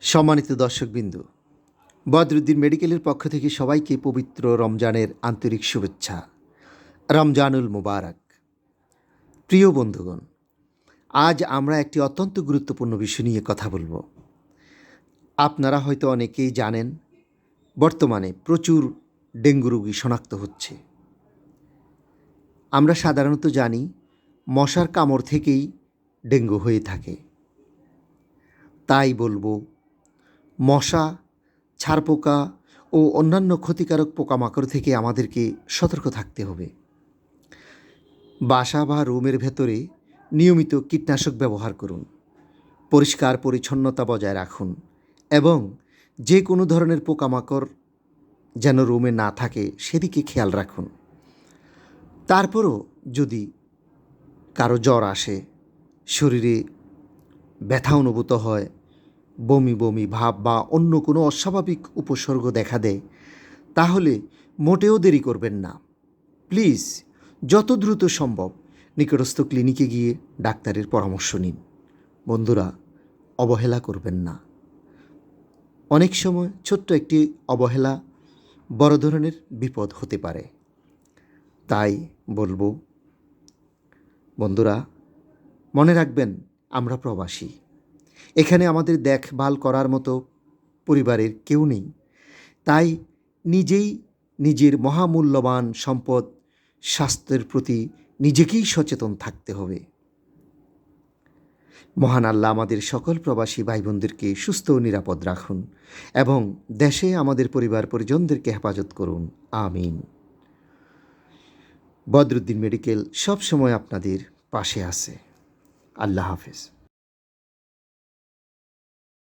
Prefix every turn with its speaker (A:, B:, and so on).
A: সম্মানিত দর্শকবৃন্দ, বদরুদ্দিন মেডিকেলের পক্ষ থেকে সবাইকে পবিত্র রমজানের আন্তরিক শুভেচ্ছা। রমজানুল মুবারক। প্রিয় বন্ধুগণ, আজ আমরা একটি অত্যন্ত গুরুত্বপূর্ণ বিষয় নিয়ে কথা বলবো। আপনারা হয়তো অনেকেই জানেন, বর্তমানে প্রচুর ডেঙ্গু রোগী শনাক্ত হচ্ছে। আমরা সাধারণত জানি মশার কামড় থেকেই ডেঙ্গু হয়ে থাকে। তাই বলবো, মশা, ছারপোকা ও অন্যান্য ক্ষতিকারক পোকামাকড় থেকে আমাদেরকে সতর্ক থাকতে হবে। বাসা বা রুমের ভেতরে নিয়মিত কীটনাশক ব্যবহার করুন, পরিষ্কার পরিচ্ছন্নতা বজায় রাখুন এবং যে কোনো ধরনের পোকামাকড় যেন রুমে না থাকে সেদিকে খেয়াল রাখুন। তারপরও যদি কারো জ্বর আসে, শরীরে ব্যথা অনুভূত হয়, বমি বমি ভাব বা অন্য কোনো অস্বাভাবিক উপসর্গ দেখা দেয়, তাহলে মোটেও দেরি করবেন না। প্লিজ যত দ্রুত সম্ভব নিকটস্থ ক্লিনিকে গিয়ে ডাক্তারের পরামর্শ নিন। বন্ধুরা, অবহেলা করবেন না। অনেক সময় ছোট্ট একটি অবহেলা বড় ধরনের বিপদ হতে পারে। তাই বলবো, বন্ধুরা, মনে রাখবেন আমরা প্রবাসী। এখানে আমাদের দেখভাল করার মতো পরিবারের কেউ নেই। তাই নিজেই নিজের মহামূল্যবান সম্পদ স্বাস্থ্যের প্রতি নিজেকেই সচেতন থাকতে হবে। মহান আল্লাহ আমাদের সকল প্রবাসী ভাই বোনদেরকে সুস্থ ও নিরাপদ রাখুন এবং দেশে আমাদের পরিবার পরিজনদেরকে হেফাজত করুন। আমিন। বদরুদ্দিন মেডিকেল সব সময় আপনাদের পাশে আছে। আল্লাহ হাফেজ।